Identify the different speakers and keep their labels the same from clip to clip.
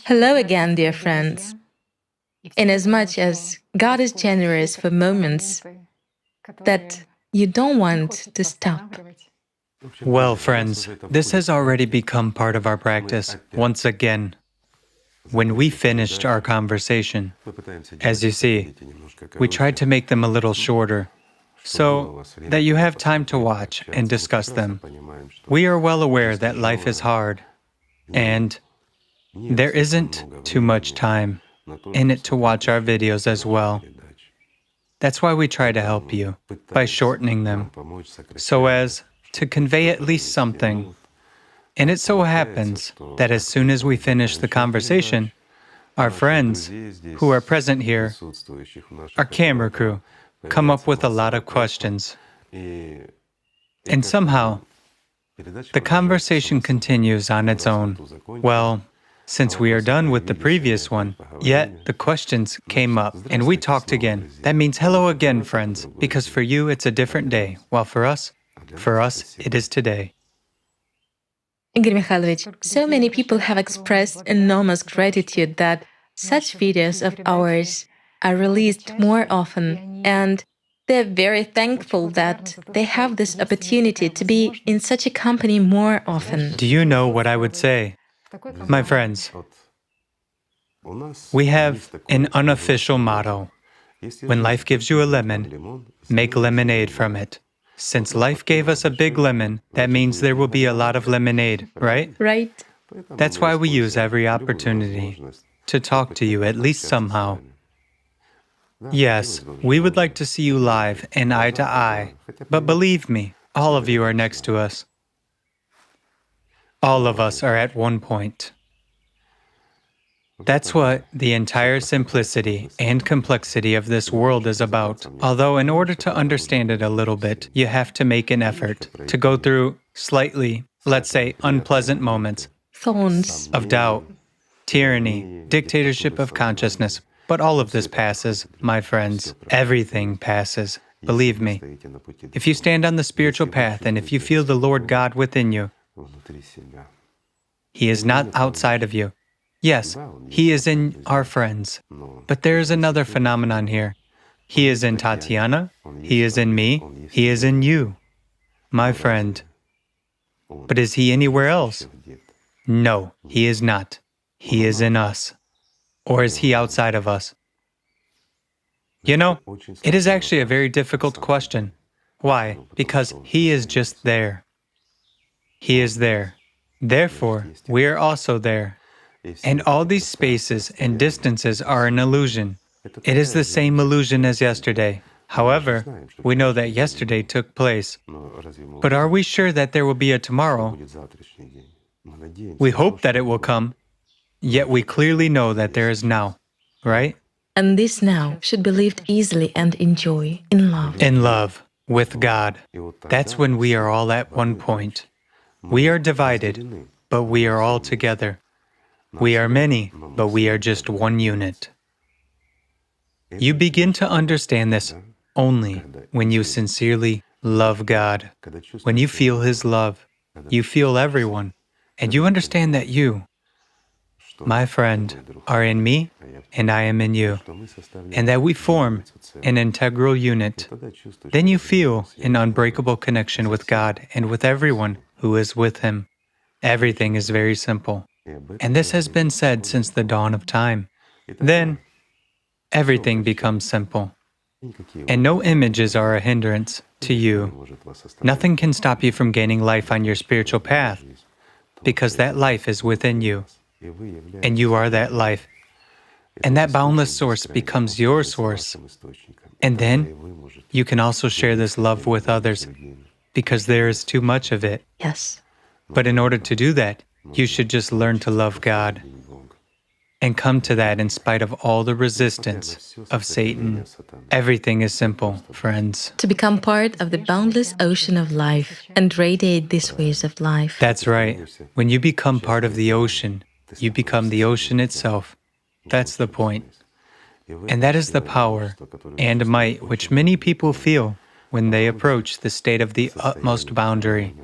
Speaker 1: Hello again, dear friends. Inasmuch as God is generous for moments that you don't want to stop.
Speaker 2: Well, friends, this has already become part of our practice. Once again, when we finished our conversation, as you see, we tried to make them a little shorter so that you have time to watch and discuss them. We are well aware that life is hard, and there isn't too much time in it to watch our videos as well. That's why we try to help you by shortening them, so as to convey at least something. And it so happens that as soon as we finish the conversation, our friends who are present here, our camera crew, come up with a lot of questions. And somehow, the conversation continues on its own. Well, since we are done with the previous one, yet the questions came up and we talked again. That means hello again, friends, because for you it's a different day, while for us, it is today.
Speaker 1: Igor Mikhailovich, so many people have expressed enormous gratitude that such videos of ours are released more often, and they're very thankful that they have this opportunity to be in such a company more often.
Speaker 2: Do you know what I would say? My friends, we have an unofficial motto. When life gives you a lemon, make lemonade from it. Since life gave us a big lemon, that means there will be a lot of lemonade, right?
Speaker 1: Right.
Speaker 2: That's why we use every opportunity to talk to you, at least somehow. Yes, we would like to see you live and eye to eye, but believe me, all of you are next to us. All of us are at one point. That's what the entire simplicity and complexity of this world is about. Although in order to understand it a little bit, you have to make an effort to go through slightly, let's say, unpleasant moments.
Speaker 1: Thorns.
Speaker 2: Of doubt, tyranny, dictatorship of consciousness. But all of this passes, my friends. Everything passes. Believe me. If you stand on the spiritual path and if you feel the Lord God within you, He is not outside of you. Yes, He is in our friends. But there is another phenomenon here. He is in Tatiana, He is in me, He is in you, my friend. But is He anywhere else? No, He is not. He is in us. Or is He outside of us? You know, it is actually a very difficult question. Why? Because He is just there. He is there. Therefore, we are also there. And all these spaces and distances are an illusion. It is the same illusion as yesterday. However, we know that yesterday took place. But are we sure that there will be a tomorrow? We hope that it will come, yet we clearly know that there is now, right?
Speaker 1: And this now should be lived easily and in joy, in love.
Speaker 2: In love, with God. That's when we are all at one point. We are divided, but we are all together. We are many, but we are just one unit. You begin to understand this only when you sincerely love God. When you feel His love, you feel everyone, and you understand that you, my friend, are in me and I am in you, and that we form an integral unit. Then you feel an unbreakable connection with God and with everyone who is with Him. Everything is very simple. And this has been said since the dawn of time. Then, everything becomes simple. And no images are a hindrance to you. Nothing can stop you from gaining life on your spiritual path, because that life is within you, and you are that life. And that boundless source becomes your source. And then, you can also share this love with others, because there is too much of it.
Speaker 1: Yes.
Speaker 2: But in order to do that, you should just learn to love God and come to that in spite of all the resistance of Satan. Everything is simple, friends.
Speaker 1: To become part of the boundless ocean of life and radiate these waves of life.
Speaker 2: That's right. When you become part of the ocean, you become the ocean itself. That's the point. And that is the power and might which many people feel when they approach the state of the utmost boundary.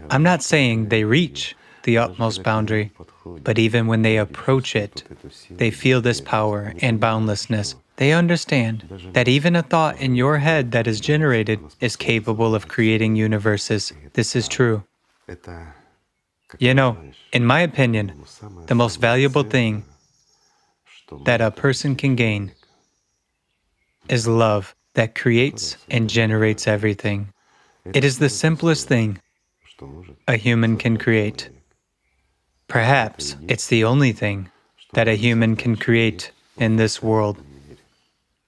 Speaker 2: I'm not saying they reach the utmost boundary, but even when they approach it, they feel this power and boundlessness. They understand that even a thought in your head that is generated is capable of creating universes. This is true. You know, in my opinion, the most valuable thing that a person can gain is love that creates and generates everything. It is the simplest thing a human can create. Perhaps it's the only thing that a human can create in this world.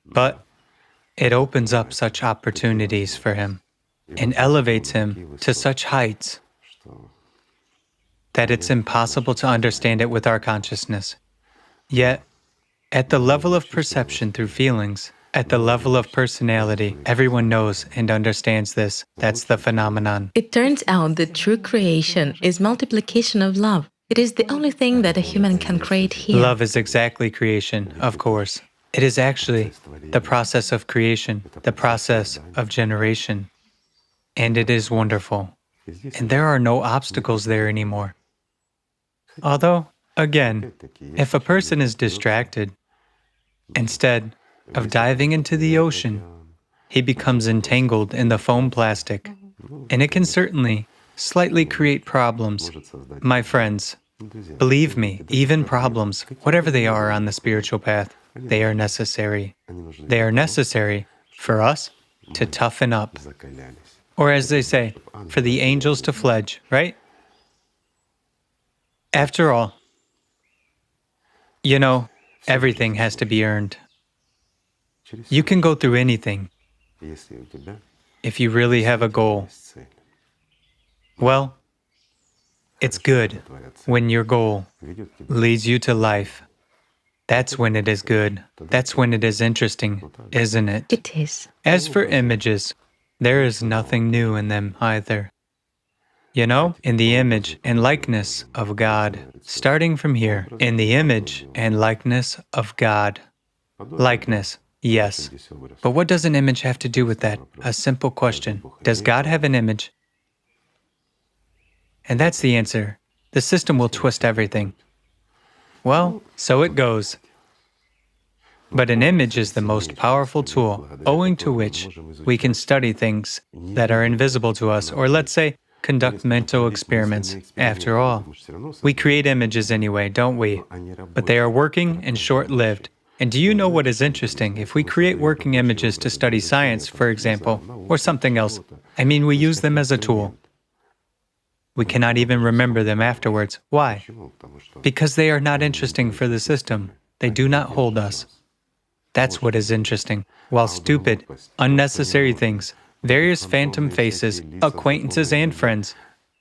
Speaker 2: But it opens up such opportunities for him and elevates him to such heights that it's impossible to understand it with our consciousness. Yet, at the level of perception through feelings, at the level of personality, everyone knows and understands this. That's the phenomenon.
Speaker 1: It turns out that true creation is multiplication of love. It is the only thing that a human can create here.
Speaker 2: Love is exactly creation, of course. It is actually the process of creation, the process of generation. And it is wonderful. And there are no obstacles there anymore. Although, again, if a person is distracted, instead of diving into the ocean, he becomes entangled in the foam plastic. And it can certainly slightly create problems. My friends, believe me, even problems, whatever they are on the spiritual path, they are necessary. They are necessary for us to toughen up. Or as they say, for the angels to fledge, right? After all, you know, everything has to be earned. You can go through anything if you really have a goal. Well, it's good when your goal leads you to life. That's when it is good. That's when it is interesting, isn't it?
Speaker 1: It is.
Speaker 2: As for images, there is nothing new in them either. You know, in the image and likeness of God, starting from here, in the image and likeness of God. Likeness, yes. But what does an image have to do with that? A simple question. Does God have an image? And that's the answer. The system will twist everything. Well, so it goes. But an image is the most powerful tool, owing to which we can study things that are invisible to us, or let's say, conduct mental experiments. After all, we create images anyway, don't we? But they are working and short-lived. And do you know what is interesting? If we create working images to study science, for example, or something else, we use them as a tool. We cannot even remember them afterwards. Why? Because they are not interesting for the system. They do not hold us. That's what is interesting. While stupid, unnecessary things, various phantom faces, acquaintances and friends,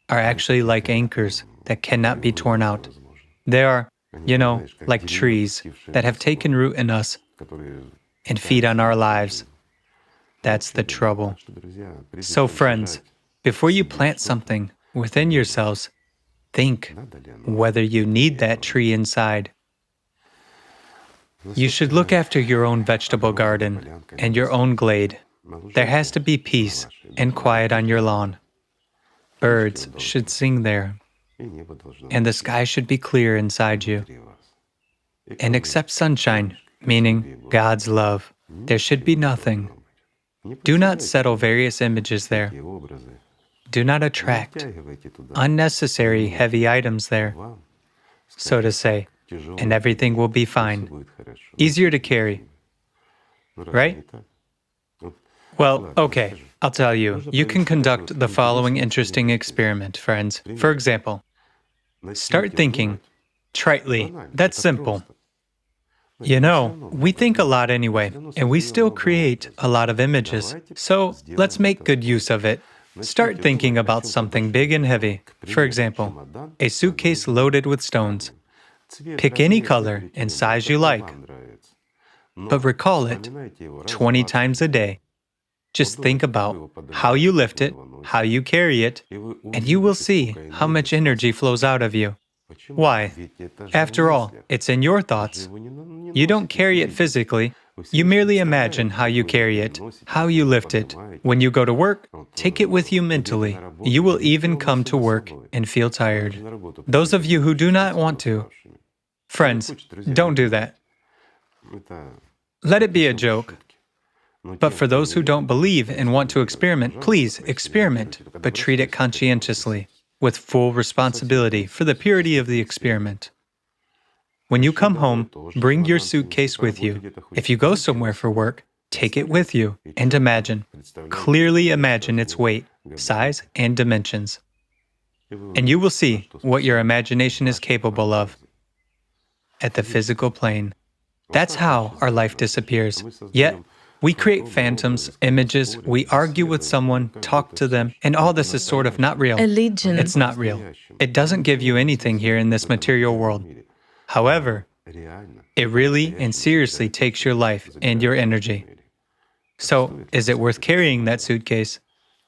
Speaker 2: are actually like anchors that cannot be torn out. They are, like trees that have taken root in us and feed on our lives. That's the trouble. So friends, before you plant something within yourselves, think whether you need that tree inside. You should look after your own vegetable garden and your own glade. There has to be peace and quiet on your lawn. Birds should sing there, and the sky should be clear inside you. And accept sunshine, meaning God's love. There should be nothing. Do not settle various images there. Do not attract unnecessary heavy items there, so to say, and everything will be fine. Easier to carry, right? Well, okay, I'll tell you. You can conduct the following interesting experiment, friends. For example, start thinking tritely. That's simple. We think a lot anyway, and we still create a lot of images. So let's make good use of it. Start thinking about something big and heavy. For example, a suitcase loaded with stones. Pick any color and size you like, but recall it 20 times a day. Just think about how you lift it, how you carry it, and you will see how much energy flows out of you. Why? After all, it's in your thoughts. You don't carry it physically, You merely imagine how you carry it, how you lift it. When you go to work, take it with you mentally. You will even come to work and feel tired. Those of you who do not want to, friends, don't do that. Let it be a joke. But for those who don't believe and want to experiment, please experiment, but treat it conscientiously, with full responsibility for the purity of the experiment. When you come home, bring your suitcase with you. If you go somewhere for work, take it with you and imagine, clearly imagine its weight, size, and dimensions. And you will see what your imagination is capable of at the physical plane. That's how our life disappears. Yet, we create phantoms, images, we argue with someone, talk to them, and all this is sort of not real.
Speaker 1: Religion.
Speaker 2: It's not real. It doesn't give you anything here in this material world. However, it really and seriously takes your life and your energy. So, is it worth carrying that suitcase?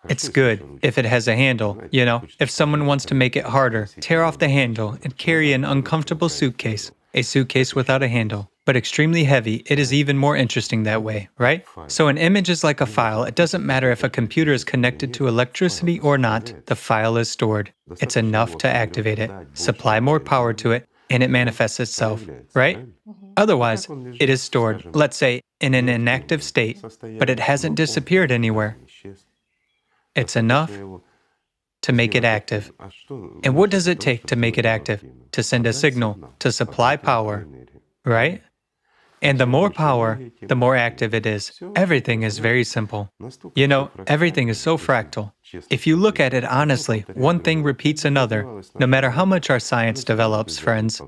Speaker 2: It's good if it has a handle, you know. If someone wants to make it harder, tear off the handle and carry an uncomfortable suitcase, a suitcase without a handle. But extremely heavy, it is even more interesting that way, right? So an image is like a file. It doesn't matter if a computer is connected to electricity or not, the file is stored. It's enough to activate it, supply more power to it, and it manifests itself, right? Otherwise, it is stored, let's say, in an inactive state, but it hasn't disappeared anywhere. It's enough to make it active. And what does it take to make it active? To send a signal, to supply power, right? And the more power, the more active it is. Everything is very simple. You know, everything is so fractal. If you look at it honestly, one thing repeats another. No matter how much our science develops, friends,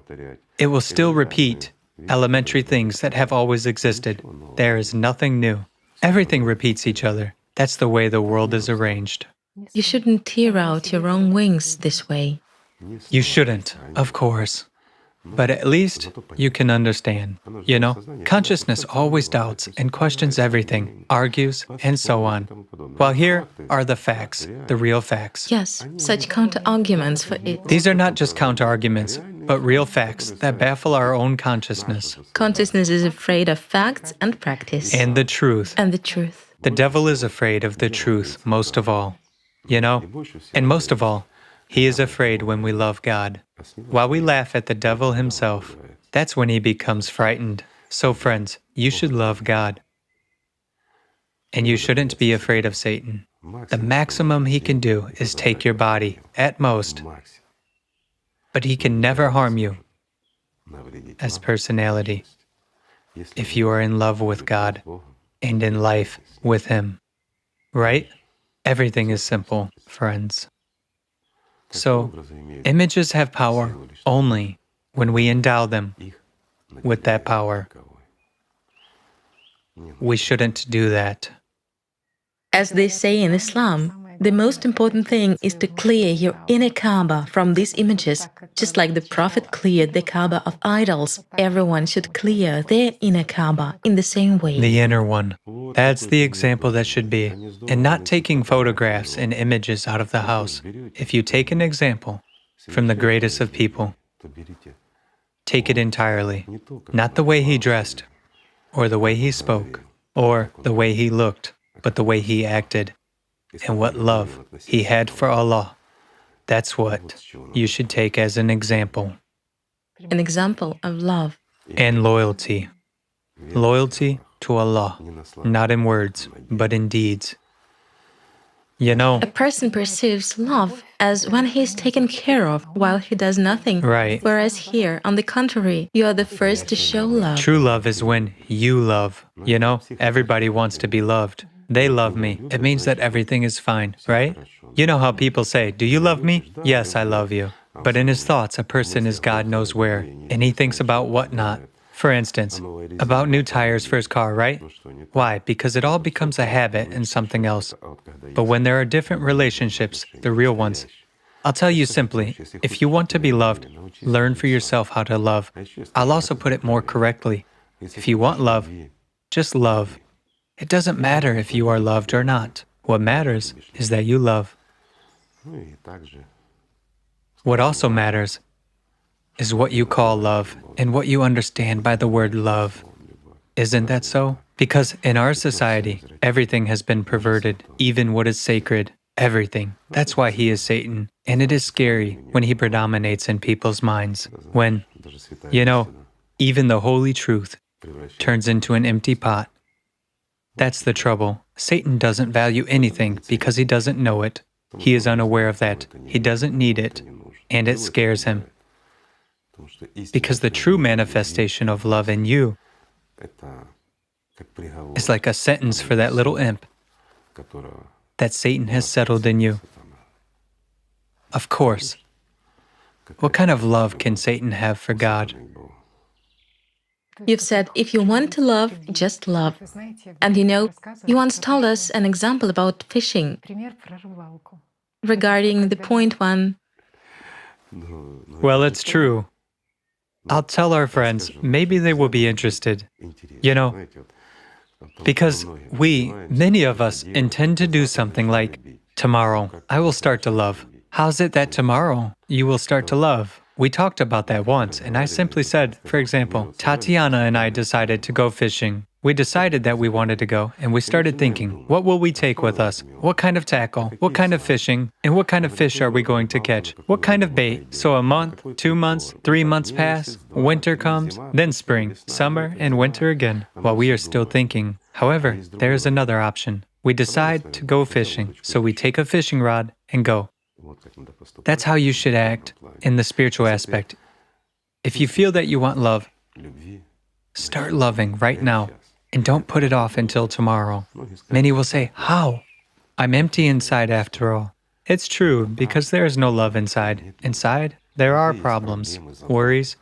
Speaker 2: it will still repeat elementary things that have always existed. There is nothing new. Everything repeats each other. That's the way the world is arranged.
Speaker 1: You shouldn't tear out your own wings this way.
Speaker 2: You shouldn't, of course. But at least you can understand. You know, consciousness always doubts and questions everything, argues, and so on. While here are the facts, the real facts.
Speaker 1: Yes, such counter-arguments for it.
Speaker 2: These are not just counter-arguments, but real facts that baffle our own consciousness.
Speaker 1: Consciousness is afraid of facts and practice.
Speaker 2: And the truth.
Speaker 1: And the truth.
Speaker 2: The devil is afraid of the truth most of all. You know, and most of all, he is afraid when we love God. While we laugh at the devil himself, that's when he becomes frightened. So friends, you should love God. And you shouldn't be afraid of Satan. The maximum he can do is take your body, at most. But he can never harm you as personality if you are in love with God and in life with Him. Right? Everything is simple, friends. So, images have power only when we endow them with that power. We shouldn't do that.
Speaker 1: As they say in Islam, the most important thing is to clear your inner Kaaba from these images, just like the Prophet cleared the Kaaba of idols. Everyone should clear their inner Kaaba in the same way.
Speaker 2: The inner one. That's the example that should be. And not taking photographs and images out of the house. If you take an example from the greatest of people, take it entirely. Not the way he dressed, or the way he spoke, or the way he looked, but the way he acted, and what love he had for Allah. That's what you should take as an example.
Speaker 1: An example of love.
Speaker 2: And loyalty. Loyalty to Allah, not in words, but in deeds. You know,
Speaker 1: A person perceives love as when he is taken care of while he does nothing.
Speaker 2: Right.
Speaker 1: Whereas here, on the contrary, you are the first to show love.
Speaker 2: True love is when you love. You know, everybody wants to be loved. They love me. It means that everything is fine, right? You know how people say, "Do you love me?" "Yes, I love you." But in his thoughts, a person is God knows where, and he thinks about what not. For instance, about new tires for his car, right? Why? Because it all becomes a habit and something else. But when there are different relationships, the real ones, I'll tell you simply, if you want to be loved, learn for yourself how to love. I'll also put it more correctly. If you want love, just love. It doesn't matter if you are loved or not. What matters is that you love. What also matters is what you call love and what you understand by the word love. Isn't that so? Because in our society, everything has been perverted, even what is sacred, everything. That's why he is Satan. And it is scary when he predominates in people's minds. When, even the holy truth turns into an empty pot. That's the trouble. Satan doesn't value anything because he doesn't know it. He is unaware of that. He doesn't need it. And it scares him. Because the true manifestation of love in you is like a sentence for that little imp that Satan has settled in you. Of course. What kind of love can Satan have for God?
Speaker 1: You've said, if you want to love, just love. And you once told us an example about fishing regarding the point one.
Speaker 2: Well, it's true. I'll tell our friends, maybe they will be interested. Because many of us, intend to do something like, tomorrow, I will start to love. How's it that tomorrow you will start to love? We talked about that once, and I simply said, for example, Tatiana and I decided to go fishing. We decided that we wanted to go, and we started thinking, what will we take with us? What kind of tackle? What kind of fishing? And what kind of fish are we going to catch? What kind of bait? So a month, 2 months, 3 months pass, winter comes, then spring, summer, and winter again, while we are still thinking. However, there is another option. We decide to go fishing, so we take a fishing rod and go. That's how you should act in the spiritual aspect. If you feel that you want love, start loving right now and don't put it off until tomorrow. Many will say, how? I'm empty inside after all. It's true, because there is no love inside. Inside, there are problems, worries,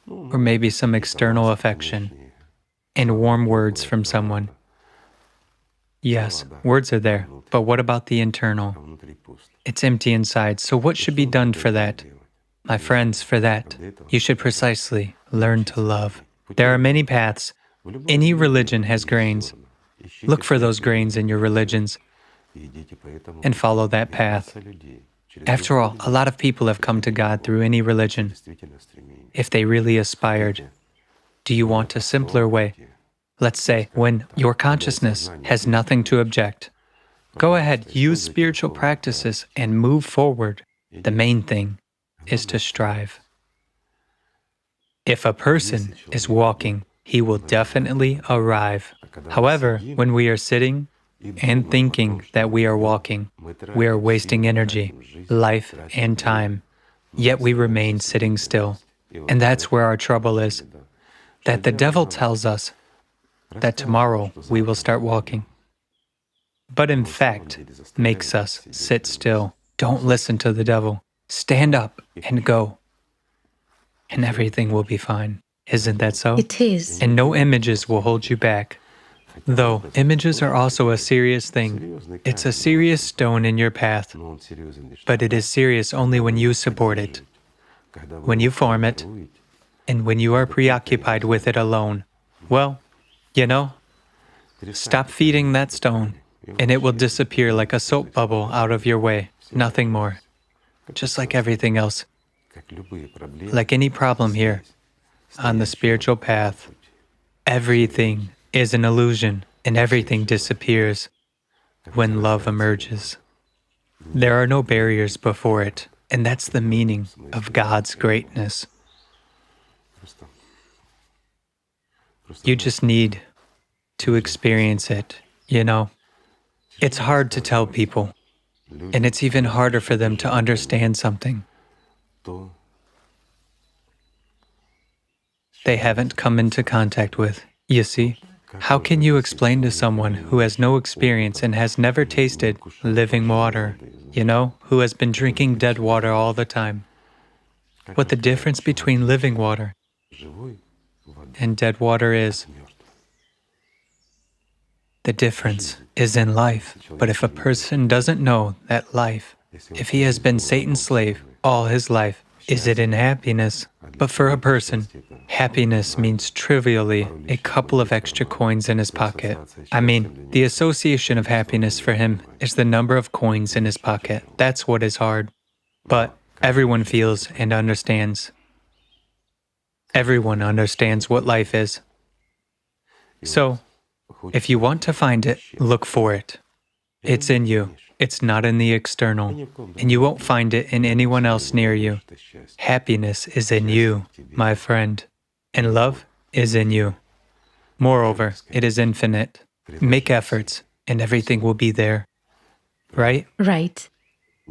Speaker 2: or maybe some external affection and warm words from someone. Yes, words are there, but what about the internal? It's empty inside, so what should be done for that? My friends, for that, you should precisely learn to love. There are many paths. Any religion has grains. Look for those grains in your religions and follow that path. After all, a lot of people have come to God through any religion, if they really aspired. Do you want a simpler way? Let's say, when your consciousness has nothing to object. Go ahead, use spiritual practices and move forward. The main thing is to strive. If a person is walking, he will definitely arrive. However, when we are sitting and thinking that we are walking, we are wasting energy, life, and time, yet we remain sitting still. And that's where our trouble is, that the devil tells us that tomorrow we will start walking, but in fact makes us sit still. Don't listen to the devil. Stand up and go, and everything will be fine. Isn't that so?
Speaker 1: It is.
Speaker 2: And no images will hold you back. Though images are also a serious thing. It's a serious stone in your path, but it is serious only when you support it, when you form it, and when you are preoccupied with it alone. Well, stop feeding that stone, and it will disappear like a soap bubble out of your way, nothing more. Just like everything else, like any problem here, on the spiritual path, everything is an illusion, and everything disappears when love emerges. There are no barriers before it, and that's the meaning of God's greatness. You just need to experience it, It's hard to tell people, and it's even harder for them to understand something they haven't come into contact with. You see, how can you explain to someone who has no experience and has never tasted living water, who has been drinking dead water all the time, what the difference between living water and dead water is? The difference is in life. But if a person doesn't know that life, if he has been Satan's slave all his life, is it in happiness? But for a person, happiness means trivially a couple of extra coins in his pocket. I mean, the association of happiness for him is the number of coins in his pocket. That's what is hard. But everyone feels and understands. Everyone understands what life is. So, if you want to find it, look for it. It's in you. It's not in the external. And you won't find it in anyone else near you. Happiness is in you, my friend. And love is in you. Moreover, it is infinite. Make efforts, and everything will be there. Right?
Speaker 1: Right.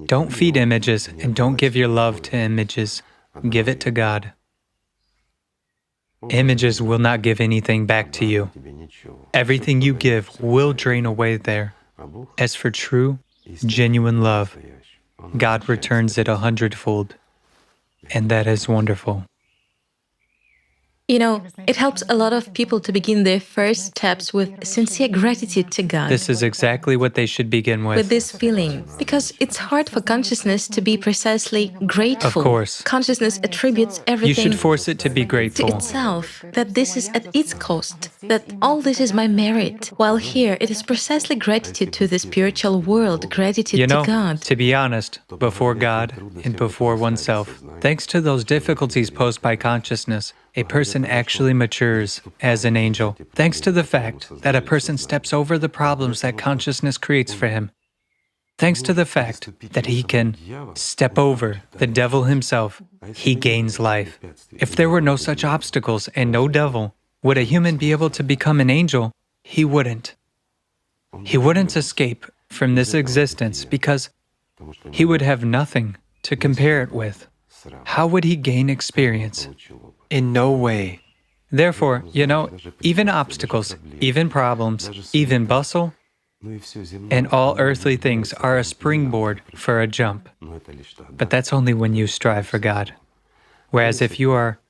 Speaker 2: Don't feed images, and don't give your love to images. Give it to God. Images will not give anything back to you. Everything you give will drain away there. As for true, genuine love, God returns it 100-fold. And that is wonderful.
Speaker 1: You know, it helps a lot of people to begin their first steps with sincere gratitude to God.
Speaker 2: This is exactly what they should begin
Speaker 1: With this feeling, because it's hard for consciousness to be precisely grateful.
Speaker 2: Of course.
Speaker 1: Consciousness attributes everything
Speaker 2: You should force it to be
Speaker 1: to
Speaker 2: grateful.
Speaker 1: itself, that this is at its cost, that all this is my merit, while here it is precisely gratitude to the spiritual world, gratitude
Speaker 2: You know,
Speaker 1: to God.
Speaker 2: to be honest, before God and before oneself, thanks to those difficulties posed by consciousness, a person actually matures as an angel, thanks to the fact that a person steps over the problems that consciousness creates for him, thanks to the fact that he can step over the devil himself, he gains life. If there were no such obstacles and no devil, would a human be able to become an angel? He wouldn't. He wouldn't escape from this existence because he would have nothing to compare it with. How would he gain experience? In no way. Therefore, you know, even obstacles, even problems, even bustle, and all earthly things are a springboard for a jump. But that's only when you strive for God. Whereas if you are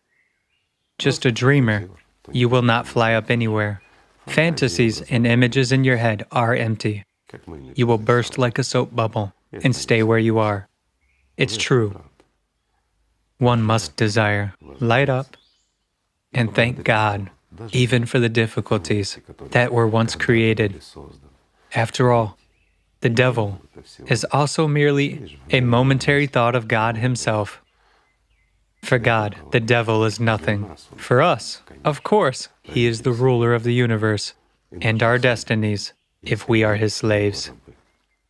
Speaker 2: just a dreamer, you will not fly up anywhere. Fantasies and images in your head are empty. You will burst like a soap bubble and stay where you are. It's true. One must desire, light up, and thank God, even for the difficulties that were once created. After all, the devil is also merely a momentary thought of God himself. For God, the devil is nothing. For us, of course, he is the ruler of the universe and our destinies, if we are his slaves.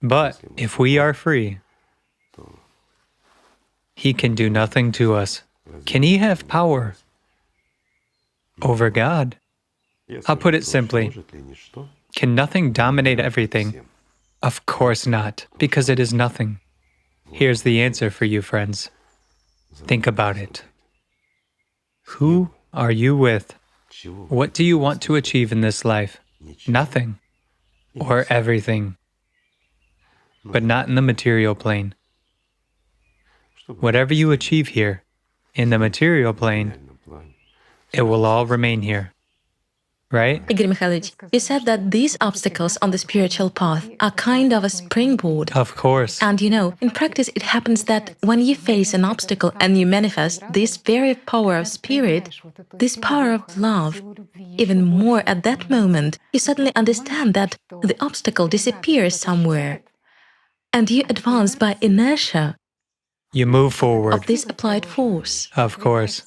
Speaker 2: But if we are free, he can do nothing to us. Can he have power over God? I'll put it simply. Can nothing dominate everything? Of course not, because it is nothing. Here's the answer for you, friends. Think about it. Who are you with? What do you want to achieve in this life? Nothing. Or everything. But not in the material plane. Whatever you achieve here, in the material plane, it will all remain here. Right?
Speaker 1: Igor Mikhailovich, you said that these obstacles on the spiritual path are kind of a springboard.
Speaker 2: Of course.
Speaker 1: And you know, in practice it happens that when you face an obstacle and you manifest this very power of spirit, this power of love, even more at that moment, you suddenly understand that the obstacle disappears somewhere. And you advance by inertia
Speaker 2: You move forward.
Speaker 1: of this applied force.
Speaker 2: Of course.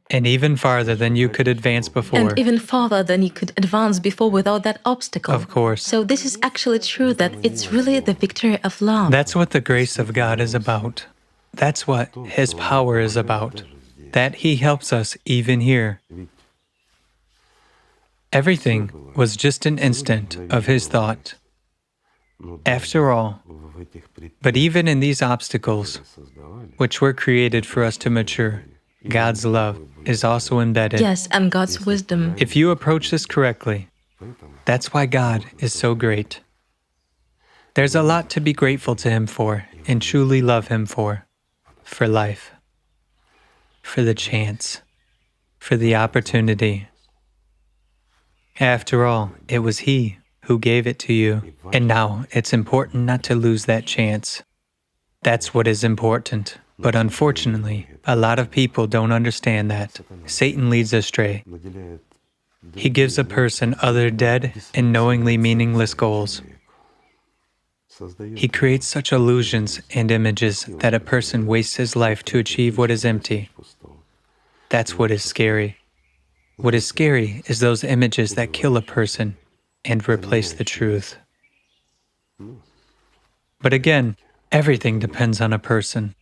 Speaker 2: And even farther than you could advance before.
Speaker 1: And even farther than you could advance before without that obstacle.
Speaker 2: Of course.
Speaker 1: So this is actually true, that it's really the victory of love.
Speaker 2: That's what the grace of God is about. That's what his power is about. That he helps us even here. Everything was just an instant of his thought. After all, but even in these obstacles, which were created for us to mature, God's love is also embedded.
Speaker 1: Yes, and God's wisdom.
Speaker 2: If you approach this correctly, that's why God is so great. There's a lot to be grateful to him for and truly love him for life, for the chance, for the opportunity. After all, it was he who gave it to you, and now it's important not to lose that chance. That's what is important. But unfortunately, a lot of people don't understand that. Satan leads astray. He gives a person other dead and knowingly meaningless goals. He creates such illusions and images that a person wastes his life to achieve what is empty. That's what is scary. What is scary is those images that kill a person and replace the truth. But again, everything depends on a person.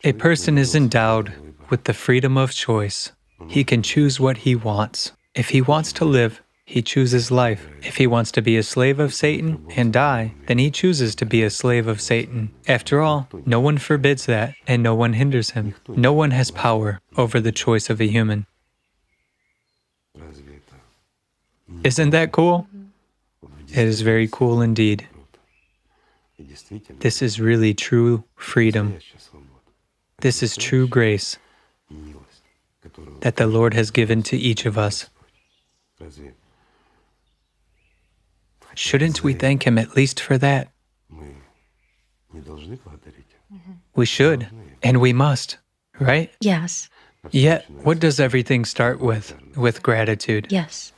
Speaker 2: A person is endowed with the freedom of choice. He can choose what he wants. If he wants to live, he chooses life. If he wants to be a slave of Satan and die, then he chooses to be a slave of Satan. After all, no one forbids that, and no one hinders him. No one has power over the choice of a human. Isn't that cool? It is very cool indeed. This is really true freedom. This is true grace that the Lord has given to each of us. Shouldn't we thank Him at least for that? We should, and we must, right?
Speaker 1: Yes.
Speaker 2: Yet, what does everything start with? With gratitude.
Speaker 1: Yes.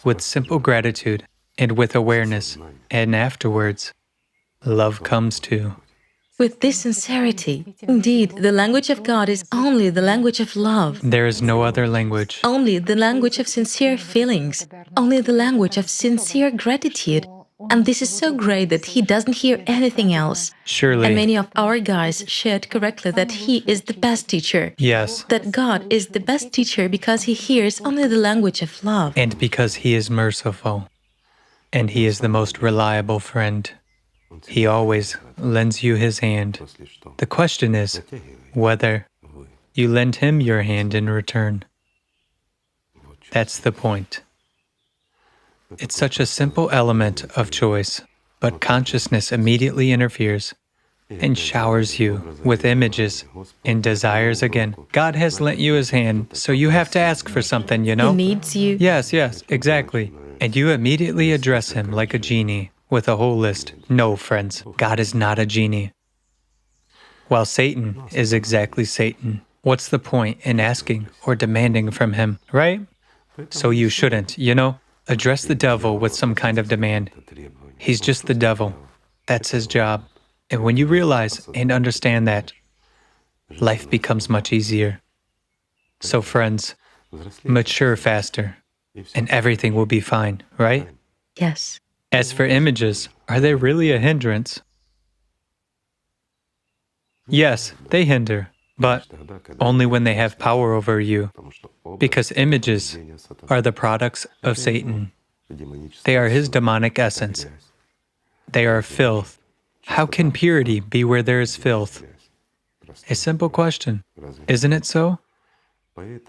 Speaker 2: With simple gratitude, and with awareness, and afterwards, love comes too.
Speaker 1: With this sincerity, indeed, the language of God is only the language of love,
Speaker 2: There is no other language.
Speaker 1: only the language of sincere feelings, only the language of sincere gratitude. And this is so great that he doesn't hear anything else. And
Speaker 2: Surely,
Speaker 1: many of our guys shared correctly that he is the best teacher.
Speaker 2: yes,
Speaker 1: That God is the best teacher because he hears only the language of love.
Speaker 2: and because He is merciful, and He is the most reliable friend. He always lends you His hand. The question is whether you lend Him your hand in return. That's the point. It's such a simple element of choice, but consciousness immediately interferes and showers you with images and desires again. God has lent you His hand, so you have to ask for something, you know?
Speaker 1: He needs you.
Speaker 2: Yes, exactly. And you immediately address Him like a genie with a whole list. No, friends, God is not a genie. While Satan is exactly Satan, what's the point in asking or demanding from Him, right? So you shouldn't, address the devil with some kind of demand. He's just the devil. That's his job. And when you realize and understand that, life becomes much easier. So friends, mature faster, and everything will be fine, right?
Speaker 1: Yes.
Speaker 2: As for images, are they really a hindrance? Yes, they hinder, but only when they have power over you, because images are the products of Satan. They are his demonic essence. They are filth. How can purity be where there is filth? A simple question, isn't it so?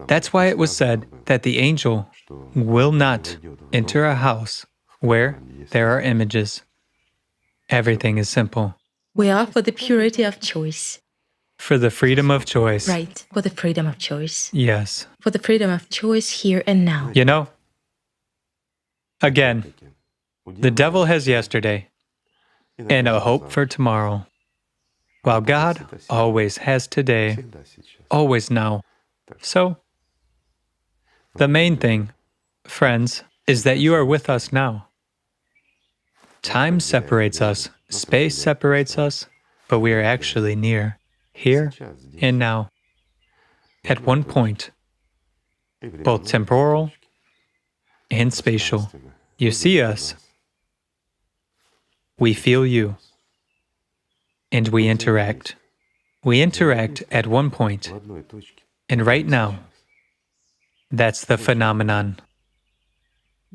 Speaker 2: That's why it was said that the angel will not enter a house where there are images. Everything is simple.
Speaker 1: We are for the purity of choice.
Speaker 2: For the freedom of choice.
Speaker 1: Right. For the freedom of choice.
Speaker 2: Yes.
Speaker 1: For the freedom of choice here and now.
Speaker 2: Again, the devil has yesterday and a hope for tomorrow, while God always has today, always now. So, the main thing, friends, is that you are with us now. Time separates us, space separates us, but we are actually near, here and now. At one point, both temporal and spatial. You see us, we feel you, and we interact. We interact at one point, and right now, that's the phenomenon.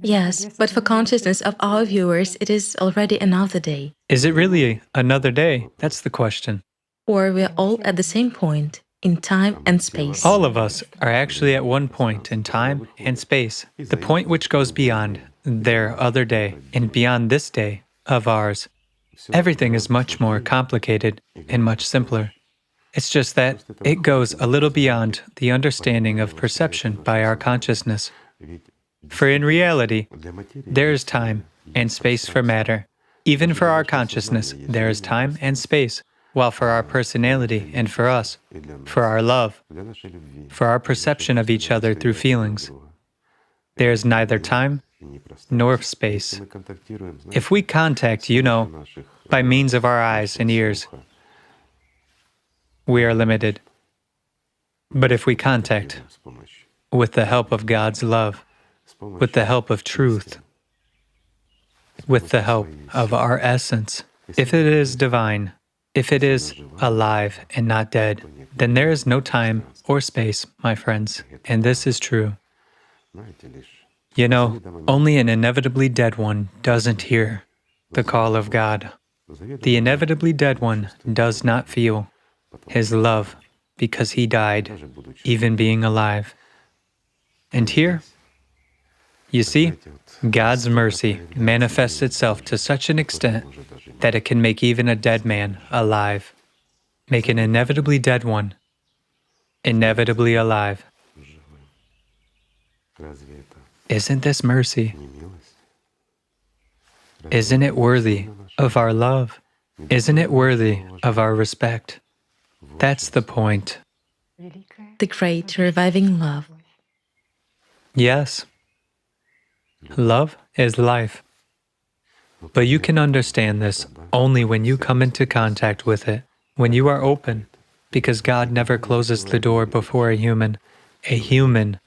Speaker 1: Yes, but for consciousness of our viewers, it is already another day.
Speaker 2: Is it really another day? That's the question.
Speaker 1: Or we're all at the same point, in time and space.
Speaker 2: All of us are actually at one point in time and space, the point which goes beyond their other day and beyond this day of ours. Everything is much more complicated and much simpler. It's just that it goes a little beyond the understanding of perception by our consciousness. For in reality, there is time and space for matter. Even for our consciousness, there is time and space, while for our personality and for us, for our love, for our perception of each other through feelings, there is neither time nor space. If we contact, by means of our eyes and ears, we are limited. But if we contact with the help of God's love, with the help of truth, with the help of our essence. If it is divine, if it is alive and not dead, then there is no time or space, my friends, and this is true. You know, only an inevitably dead one doesn't hear the call of God. The inevitably dead one does not feel His love because he died, even being alive. And here, you see, God's mercy manifests itself to such an extent that it can make even a dead man alive, make an inevitably dead one inevitably alive. Isn't this mercy? Isn't it worthy of our love? Isn't it worthy of our respect? That's the point.
Speaker 1: The great reviving love.
Speaker 2: Yes, love is life. But you can understand this only when you come into contact with it, when you are open, because God never closes the door before a human. A human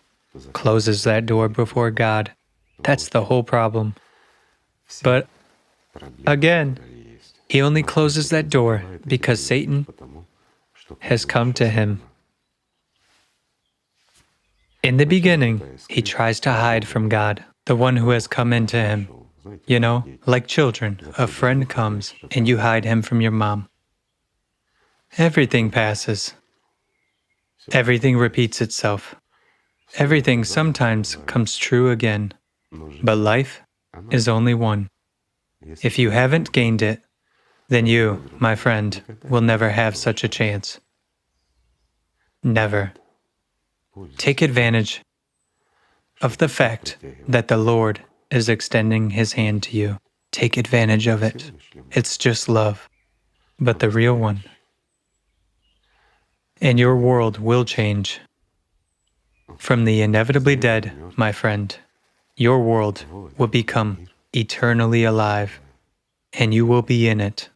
Speaker 2: closes that door before God. That's the whole problem. But again, He only closes that door because Satan has come to him. In the beginning, he tries to hide from God, the one who has come into him. You know, like children, a friend comes and you hide him from your mom. Everything passes. Everything repeats itself. Everything sometimes comes true again. But life is only one. If you haven't gained it, then you, my friend, will never have such a chance. Never. Take advantage of the fact that the Lord is extending His hand to you. Take advantage of it. It's just love, but the real one. And your world will change. From the inevitably dead, my friend, your world will become eternally alive, and you will be in it.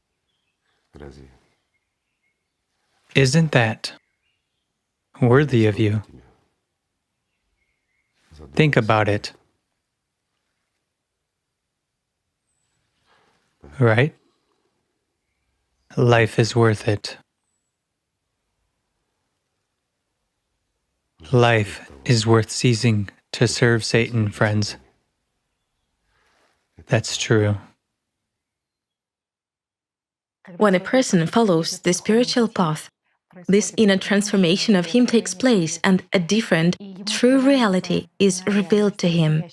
Speaker 2: Isn't that worthy of you? Think about it. Right? Life is worth it. Life is worth ceasing to serve Satan, friends. That's true.
Speaker 1: When a person follows the spiritual path, this inner transformation of him takes place and a different, true reality is revealed to him.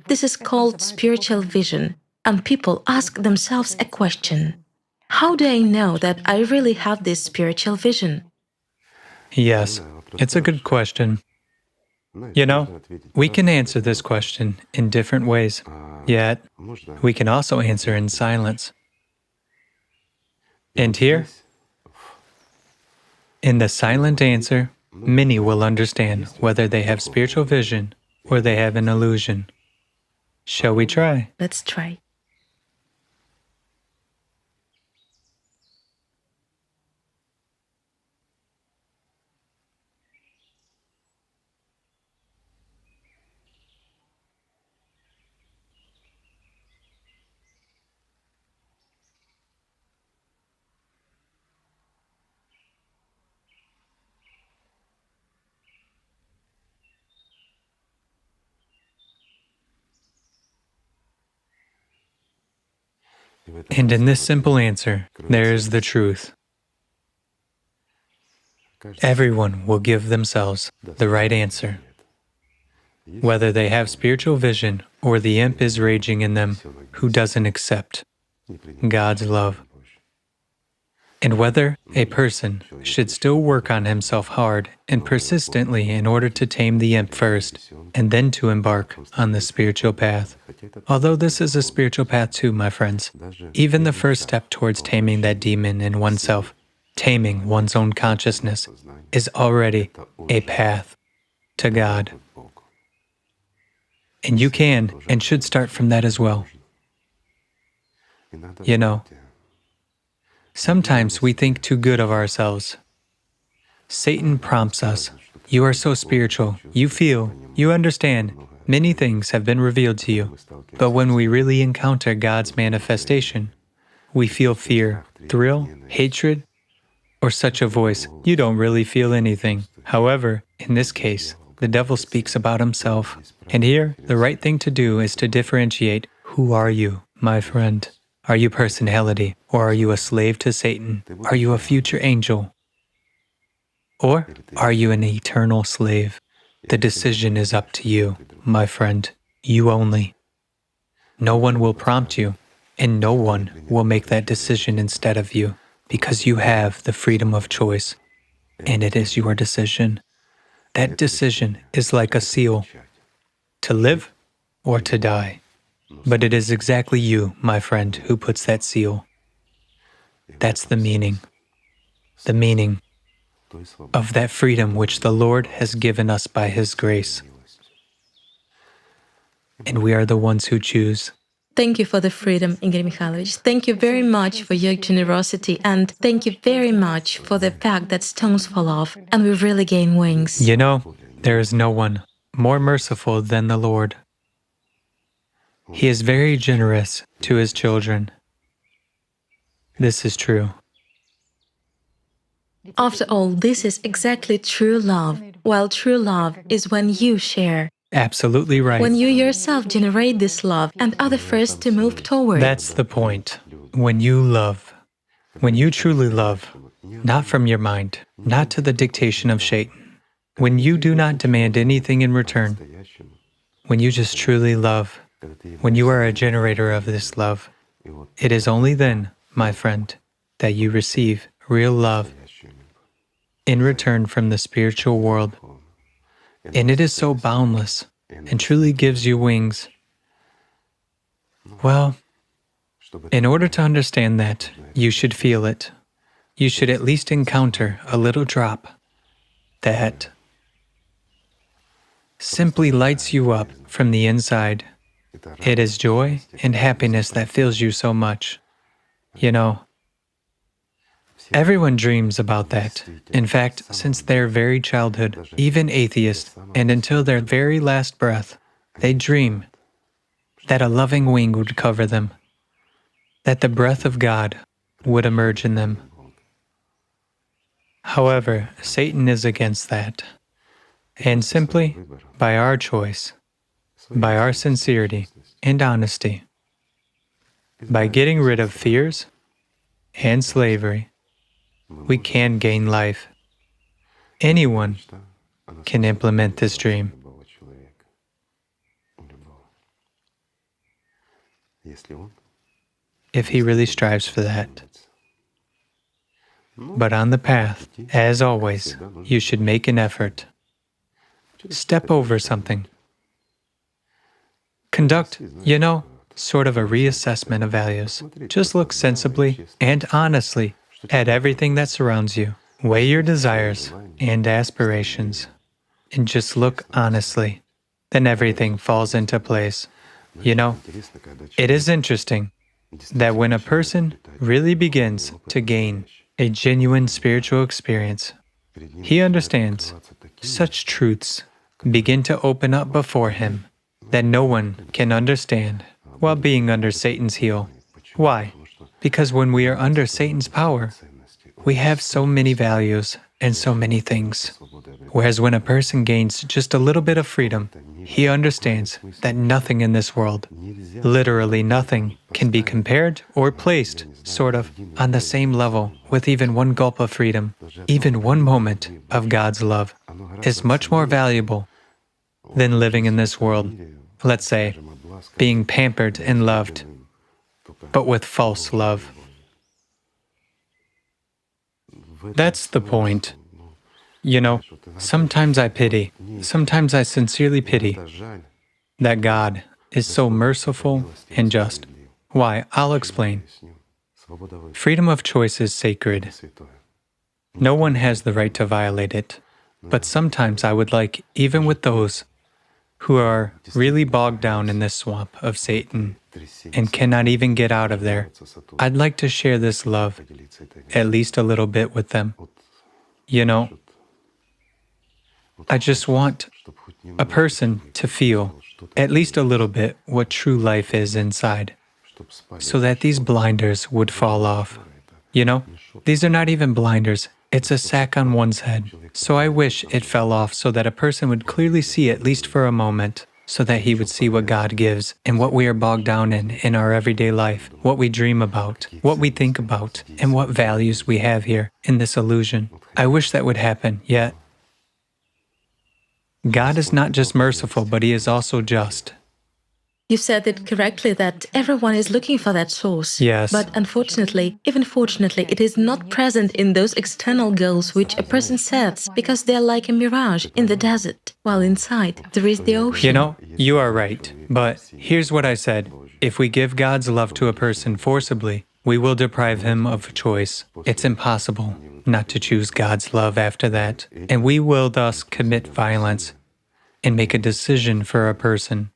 Speaker 1: This is called spiritual vision, and people ask themselves a question. How do I know that I really have this spiritual vision?
Speaker 2: Yes, it's a good question. You know, we can answer this question in different ways, yet we can also answer in silence. And here, in the silent answer, many will understand whether they have spiritual vision or they have an illusion. Shall we try?
Speaker 1: Let's try.
Speaker 2: And in this simple answer, there is the truth. Everyone will give themselves the right answer. Whether they have spiritual vision or the imp is raging in them who doesn't accept God's love. And whether a person should still work on himself hard and persistently in order to tame the imp first, and then to embark on the spiritual path. Although this is a spiritual path too, my friends, even the first step towards taming that demon in oneself, taming one's own consciousness, is already a path to God. And you can and should start from that as well. You know, sometimes we think too good of ourselves. Satan prompts us You are so spiritual. You feel, you understand. Many things have been revealed to you. But when we really encounter God's manifestation, we feel fear, thrill, hatred, or such a voice. You don't really feel anything. However, in this case, the devil speaks about himself. And here, the right thing to do is to differentiate. Who are you, my friend? Are you personality, or are you a slave to Satan? Are you a future angel? Or are you an eternal slave? The decision is up to you, my friend. You only. No one will prompt you, and no one will make that decision instead of you, because you have the freedom of choice, and it is your decision. That decision is like a seal, to live or to die. But it is exactly you, my friend, who puts that seal. That's the meaning of that freedom which the Lord has given us by His grace. And we are the ones who choose.
Speaker 1: Thank you for the freedom, Igor Mikhailovich. Thank you very much for your generosity, and thank you very much for the fact that stones fall off and we really gain wings.
Speaker 2: You know, there is no one more merciful than the Lord. He is very generous to His children. This is true.
Speaker 1: After all, this is exactly true love. While true love is when you share,
Speaker 2: Absolutely right.
Speaker 1: when you yourself generate this love and are the first to move toward.
Speaker 2: That's the point. When you love, when you truly love, not from your mind, not to the dictation of Satan, when you do not demand anything in return, when you just truly love, when you are a generator of this love, it is only then, my friend, that you receive real love in return from the spiritual world. And it is so boundless and truly gives you wings. Well, in order to understand that, you should feel it. You should at least encounter a little drop that simply lights you up from the inside. It is joy and happiness that fills you so much. You know, everyone dreams about that. In fact, since their very childhood, even atheists, and until their very last breath, they dream that a loving wing would cover them, that the breath of God would emerge in them. However, Satan is against that. And simply by our choice, by our sincerity and honesty, by getting rid of fears and slavery, we can gain life. Anyone can implement this dream. If he really strives for that. But on the path, as always, you should make an effort. Step over something. Conduct, sort of a reassessment of values. Just look sensibly and honestly at everything that surrounds you. Weigh your desires and aspirations, and just look honestly. Then everything falls into place. It is interesting that when a person really begins to gain a genuine spiritual experience, he understands such truths begin to open up before him that no one can understand while being under Satan's heel. Why? Because when we are under Satan's power, we have so many values and so many things. Whereas when a person gains just a little bit of freedom, he understands that nothing in this world, literally nothing, can be compared or placed sort of on the same level with even one gulp of freedom. Even one moment of God's love is much more valuable than living in this world, let's say, being pampered and loved, but with false love. That's the point. Sometimes I pity, sometimes I sincerely pity that God is so merciful and just. Why? I'll explain. Freedom of choice is sacred. No one has the right to violate it. But sometimes I would like, even with those who are really bogged down in this swamp of Satan and cannot even get out of there, I'd like to share this love at least a little bit with them. I just want a person to feel, at least a little bit, what true life is inside, so that these blinders would fall off. You know, these are not even blinders, it's a sack on one's head. So I wish it fell off so that a person would clearly see, at least for a moment, so that he would see what God gives and what we are bogged down in our everyday life, what we dream about, what we think about, and what values we have here in this illusion. I wish that would happen, yet God is not just merciful, but He is also just.
Speaker 1: You said it correctly that everyone is looking for that source.
Speaker 2: Yes.
Speaker 1: But unfortunately, even fortunately, it is not present in those external goals which a person sets because they're like a mirage in the desert, while inside there is the ocean.
Speaker 2: You know, you are right. But here's what I said. If we give God's love to a person forcibly, we will deprive him of choice. It's impossible not to choose God's love after that. And we will thus commit violence and make a decision for a person.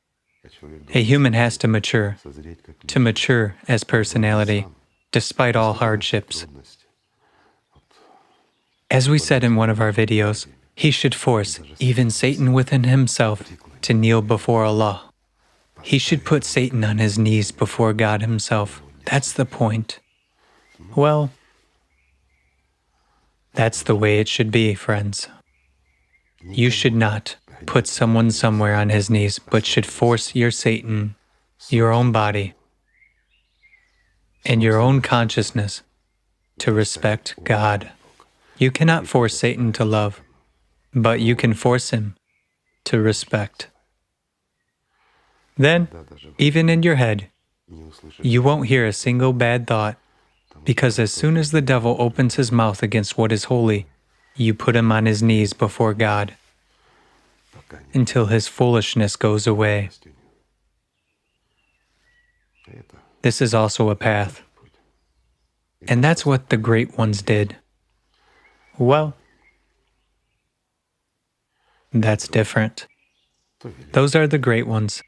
Speaker 2: A human has to mature as personality, despite all hardships. As we said in one of our videos, he should force even Satan within himself to kneel before Allah. He should put Satan on his knees before God himself. That's the point. Well, that's the way it should be, friends. You should not put someone somewhere on his knees, but should force your Satan, your own body, and your own consciousness to respect God. You cannot force Satan to love, but you can force him to respect. Then, even in your head, you won't hear a single bad thought, because as soon as the devil opens his mouth against what is holy, you put him on his knees before God, until his foolishness goes away. This is also a path. And that's what the great ones did. Well, that's different. Those are the great ones,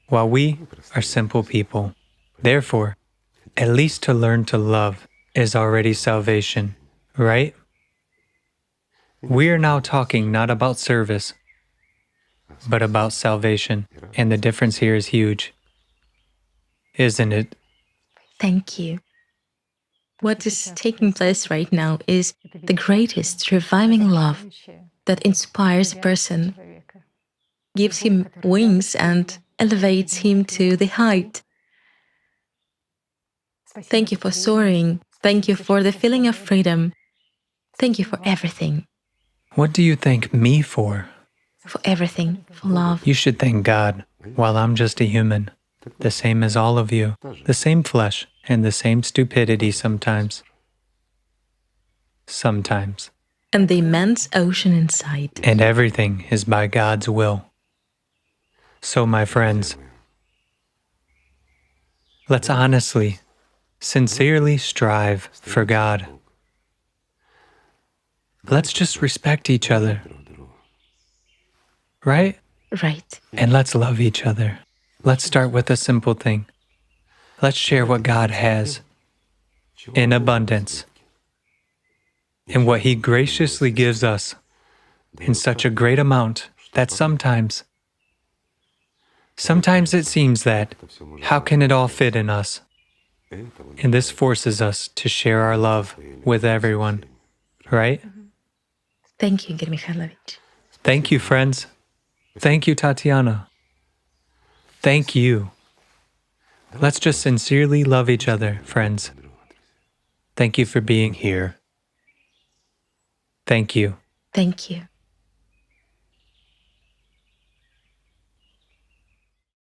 Speaker 2: while we are simple people. Therefore, at least to learn to love is already salvation, right? We are now talking not about service, but about salvation, and the difference here is huge, isn't it?
Speaker 1: Thank you. What is taking place right now is the greatest reviving love that inspires a person, gives him wings and elevates him to the height. Thank you for soaring. Thank you for the feeling of freedom. Thank you for everything.
Speaker 2: What do you thank me for?
Speaker 1: For everything, for love.
Speaker 2: You should thank God, while I'm just a human, the same as all of you, the same flesh and the same stupidity sometimes. Sometimes.
Speaker 1: And the immense ocean inside.
Speaker 2: And everything is by God's will. So, my friends, let's honestly, sincerely strive for God. Let's just respect each other. Right?
Speaker 1: Right.
Speaker 2: And let's love each other. Let's start with a simple thing. Let's share what God has in abundance and what He graciously gives us in such a great amount that sometimes it seems that, how can it all fit in us? And this forces us to share our love with everyone, right?
Speaker 1: Thank you, Igor Mikhailovich.
Speaker 2: Thank you, friends. Thank you, Tatiana. Thank you. Let's just sincerely love each other, friends. Thank you for being here. Thank you.
Speaker 1: Thank you.